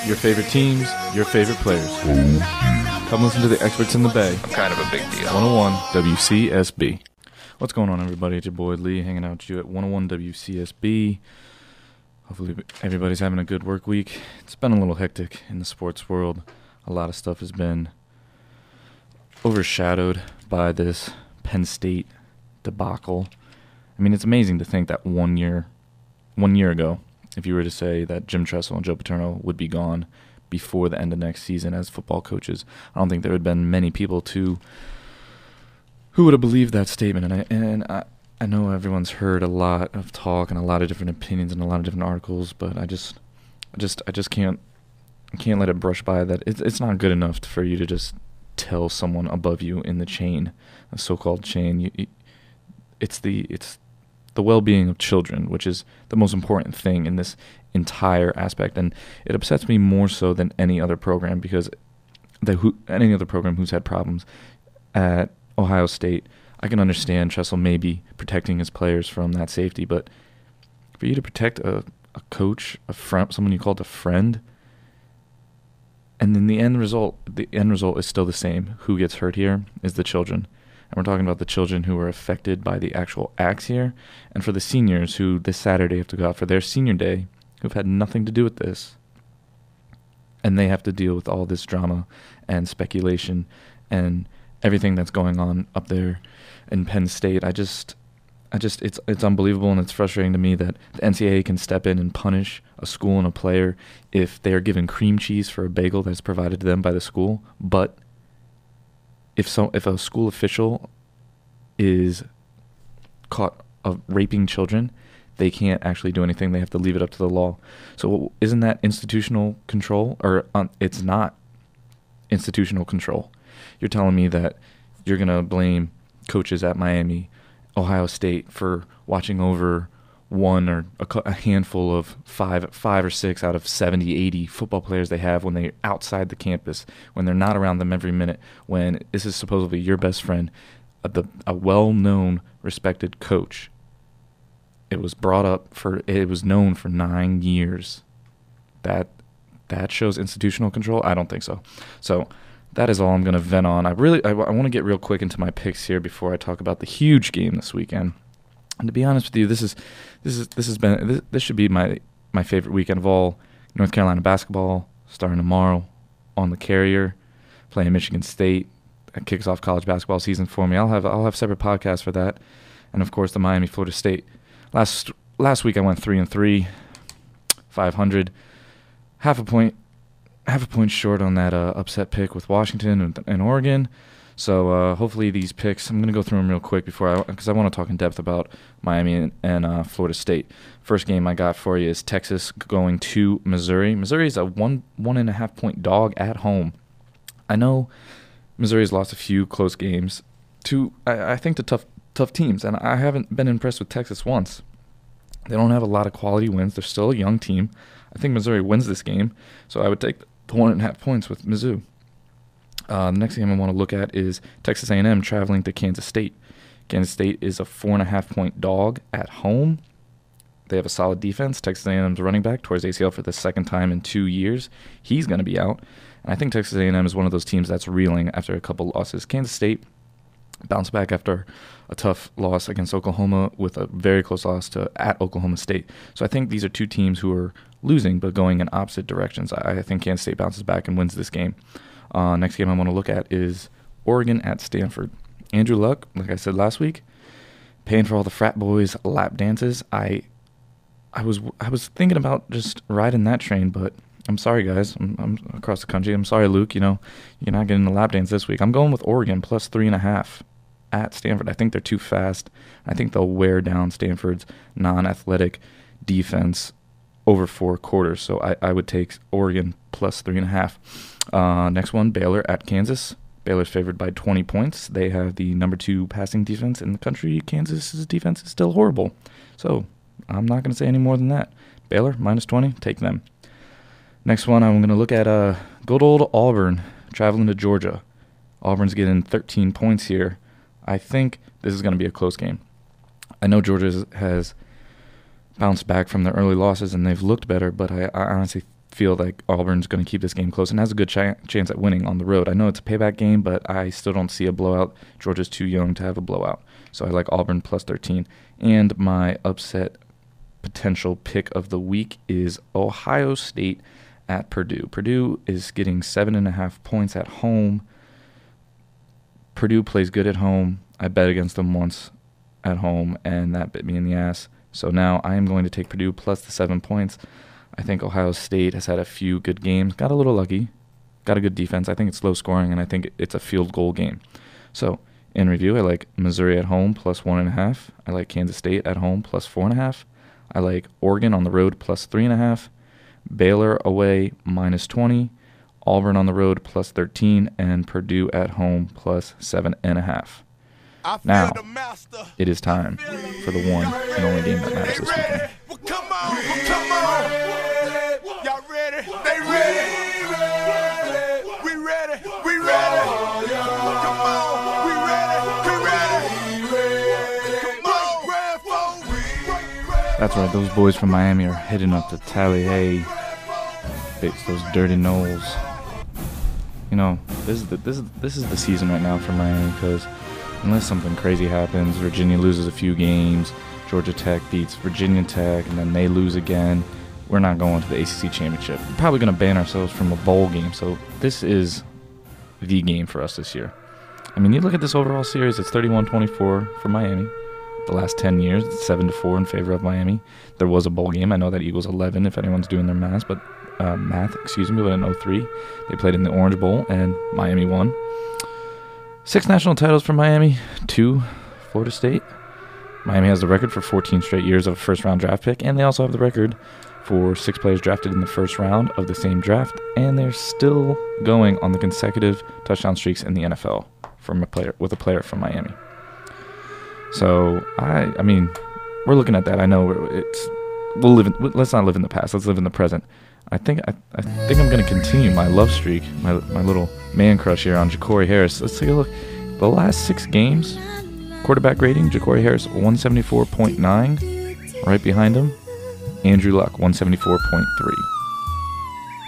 your favorite teams, your favorite players. Come listen to the experts in the Bay. I'm kind of a big deal. 101 WCSB. What's going on, everybody? It's your boy Lee hanging out with you at 101 WCSB. Hopefully everybody's having a good work week. It's been a little hectic in the sports world. A lot of stuff has been overshadowed by this Penn State debacle. I mean, it's amazing to think that 1 year ago, if you were to say that Jim Tressel and Joe Paterno would be gone before the end of next season as football coaches, I don't think there would have been many people who would have believed that statement. And I know everyone's heard a lot of talk and a lot of different opinions and a lot of different articles, but I just can't let it brush by that it's not good enough for you to just tell someone above you in the chain, a so-called chain. It's the well-being of children, which is the most important thing in this entire aspect, and it upsets me more so than any other program because any other program who's had problems at Ohio State. I can understand Tressel maybe protecting his players from that safety, but for you to protect a coach, a friend, someone you called a friend, and then the end result is still the same. Who gets hurt here is the children. And we're talking about the children who are affected by the actual acts here. And for the seniors who this Saturday have to go out for their senior day, who've had nothing to do with this. And they have to deal with all this drama and speculation and everything that's going on up there in Penn State. It's unbelievable, and it's frustrating to me that the NCAA can step in and punish a school and a player if they're given cream cheese for a bagel that's provided to them by the school. But if a school official is caught raping children, they can't actually do anything. They have to leave it up to the law. So isn't that institutional control? Or it's not institutional control. You're telling me that you're going to blame coaches at Miami, Ohio State for watching over one or a handful of five or six out of 70, 80 football players they have when they're outside the campus, when they're not around them every minute, when this is supposedly your best friend, a well-known, respected coach. It was known for 9 years. That shows institutional control? I don't think so. So that is all I'm going to vent on. I want to get real quick into my picks here before I talk about the huge game this weekend. And to be honest with you, this should be my favorite weekend of all. North Carolina basketball starting tomorrow on the Carrier, playing Michigan State. That kicks off college basketball season for me. I'll have separate podcasts for that, and of course the Miami Florida State. Last week I went 3-3, 500, half a point short on that upset pick with Washington and Oregon. So hopefully these picks, I'm going to go through them real quick because I want to talk in depth about Miami and Florida State. First game I got for you is Texas going to Missouri. Missouri is a 1.5 point dog at home. I know Missouri's lost a few close games to, I think, to tough teams, and I haven't been impressed with Texas once. They don't have a lot of quality wins. They're still a young team. I think Missouri wins this game, so I would take the 1.5 points with Mizzou. The next game I want to look at is Texas A&M traveling to Kansas State. Kansas State is a 4.5 point dog at home. They have a solid defense. Texas A&M's running back towards ACL for the second time in 2 years. He's going to be out. And I think Texas A&M is one of those teams that's reeling after a couple losses. Kansas State bounced back after a tough loss against Oklahoma with a very close loss at Oklahoma State. So I think these are two teams who are losing but going in opposite directions. I think Kansas State bounces back and wins this game. Next game I want to look at is Oregon at Stanford. Andrew Luck, like I said last week, paying for all the frat boys' lap dances. I was thinking about just riding that train, but I'm sorry, guys. I'm across the country. I'm sorry, Luke. You're not getting the lap dance this week. I'm going with Oregon plus 3.5 at Stanford. I think they're too fast. I think they'll wear down Stanford's non-athletic defense over 4 quarters. So I would take Oregon plus 3.5. Next one, Baylor at Kansas. Baylor's favored by 20 points. They have the number 2 passing defense in the country. Kansas's defense is still horrible. So I'm not going to say any more than that. Baylor, minus 20, take them. Next one, I'm going to look at good old Auburn traveling to Georgia. Auburn's getting 13 points here. I think this is going to be a close game. I know Georgia has bounced back from their early losses and they've looked better, but I honestly feel like Auburn's going to keep this game close and has a good chance at winning on the road. I know it's a payback game, but I still don't see a blowout. Georgia's too young to have a blowout. So I like Auburn plus 13. And my upset potential pick of the week is Ohio State at Purdue. Purdue is getting 7.5 points at home. Purdue plays good at home. I bet against them once at home, and that bit me in the ass. So now I am going to take Purdue plus the 7 points. I think Ohio State has had a few good games. Got a little lucky. Got a good defense. I think it's low scoring, and I think it's a field goal game. So, in review, I like Missouri at home plus 1.5. I like Kansas State at home plus 4.5. I like Oregon on the road plus 3.5. Baylor away minus 20. Auburn on the road plus 13. And Purdue at home plus 7.5. Now, it is time for the one and only game that matters this weekend. Come on. Y'all ready? They ready. We ready. Come on. We ready. Come on. That's right. Those boys from Miami are heading up to Tallahassee. Face those dirty Knowles. You know, this is the season right now for Miami, because unless something crazy happens, Virginia loses a few games, Georgia Tech beats Virginia Tech, and then they lose again, we're not going to the ACC Championship. We're probably going to ban ourselves from a bowl game, so this is the game for us this year. I mean, you look at this overall series, it's 31-24 for Miami. The last 10 years, it's 7-4 in favor of Miami. There was a bowl game. I know that Eagles 11, if anyone's doing their math, but but in 03, they played in the Orange Bowl, and Miami won. 6 national titles for Miami, 2 Florida State. Miami has the record for 14 straight years of a first-round draft pick, and they also have the record for 6 players drafted in the first round of the same draft, and they're still going on the consecutive touchdown streaks in the NFL with a player from Miami. So I mean, we're looking at that. I know let's not live in the past. Let's live in the present. I think I'm going to continue my love streak, my little man crush here on Ja'Cory Harris. Let's take a look. The last 6 games, quarterback rating, Ja'Cory Harris 174.9. Right behind him, Andrew Luck 174.3.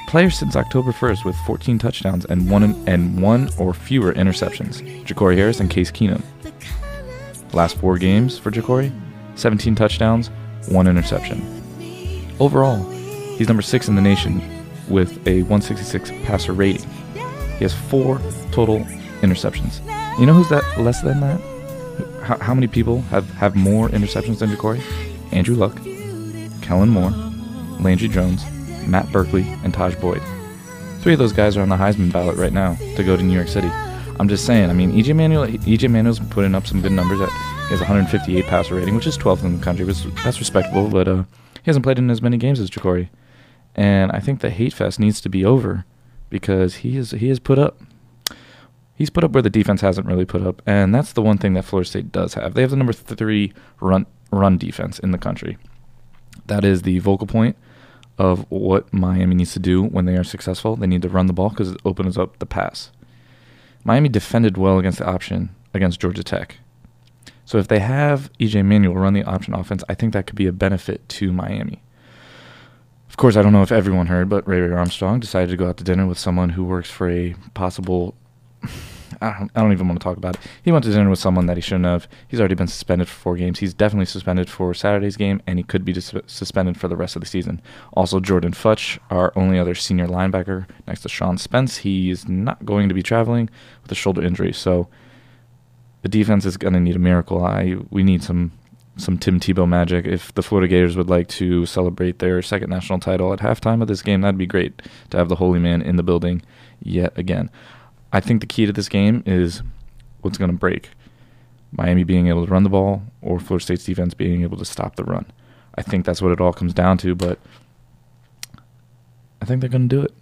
Players since October 1st with 14 touchdowns and one or fewer interceptions, Ja'Cory Harris and Case Keenum. Last 4 games for Ja'Cory, 17 touchdowns, 1 interception. Overall, he's number 6 in the nation with a 166 passer rating. He has 4 total interceptions. You know who's less than that? How many people have more interceptions than Ja'Cory? Andrew Luck, Kellen Moore, Landry Jones, Matt Berkeley, and Taj Boyd. 3 of those guys are on the Heisman ballot right now to go to New York City. I'm just saying, I mean, E.J. Manuel's putting up some good numbers. He has 158 passer rating, which is 12th in the country. That's respectable, but he hasn't played in as many games as Ja'Cory. And I think the hate fest needs to be over, because he has put up. He's put up where the defense hasn't really put up, and that's the one thing that Florida State does have. They have the number 3 run defense in the country. That is the vocal point of what Miami needs to do when they are successful. They need to run the ball because it opens up the pass. Miami defended well against the option against Georgia Tech. So if they have E.J. Manuel run the option offense, I think that could be a benefit to Miami. Of course, I don't know if everyone heard, but Ray Armstrong decided to go out to dinner with someone who works for a possible... I don't even want to talk about it. He went to dinner with someone that he shouldn't have. He's already been suspended for 4 games. He's definitely suspended for Saturday's game, and he could be suspended for the rest of the season. Also, Jordan Futch, our only other senior linebacker next to Sean Spence, he is not going to be traveling with a shoulder injury. So the defense is going to need a miracle. We need some Tim Tebow magic. If the Florida Gators would like to celebrate their 2nd national title at halftime of this game, that'd be great to have the holy man in the building yet again. I think the key to this game is what's going to break. Miami being able to run the ball or Florida State's defense being able to stop the run. I think that's what it all comes down to, but I think they're going to do it.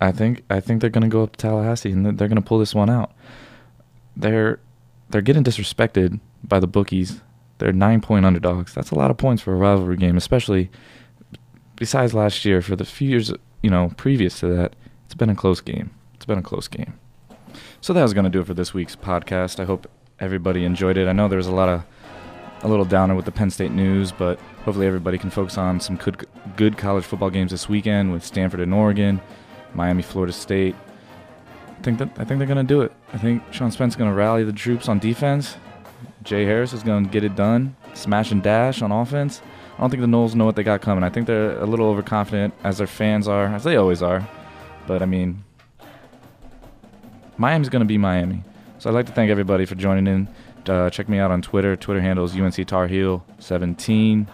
I think they're going to go up to Tallahassee and they're going to pull this one out. They're getting disrespected by the bookies. They're 9-point underdogs. That's a lot of points for a rivalry game, especially besides last year. For the few years, previous to that, it's been a close game. So that was going to do it for this week's podcast. I hope everybody enjoyed it. I know there was a lot of a little downer with the Penn State news, but hopefully everybody can focus on some good college football games this weekend with Stanford and Oregon, Miami, Florida State. I think they're going to do it. I think Sean Spence is going to rally the troops on defense. Jay Harris is going to get it done, smash and dash on offense. I don't think the Noles know what they got coming. I think they're a little overconfident, as their fans are, as they always are. But, I mean, Miami's going to be Miami. So I'd like to thank everybody for joining in. Check me out on Twitter. Twitter handle is UNC Tar Heel 17.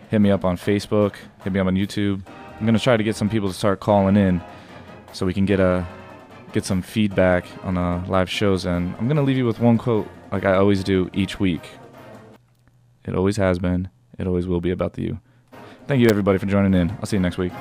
Hit me up on Facebook. Hit me up on YouTube. I'm going to try to get some people to start calling in so we can get some feedback on the live shows. And I'm going to leave you with one quote like I always do each week. It always has been. It always will be about the U. Thank you, everybody, for joining in. I'll see you next week.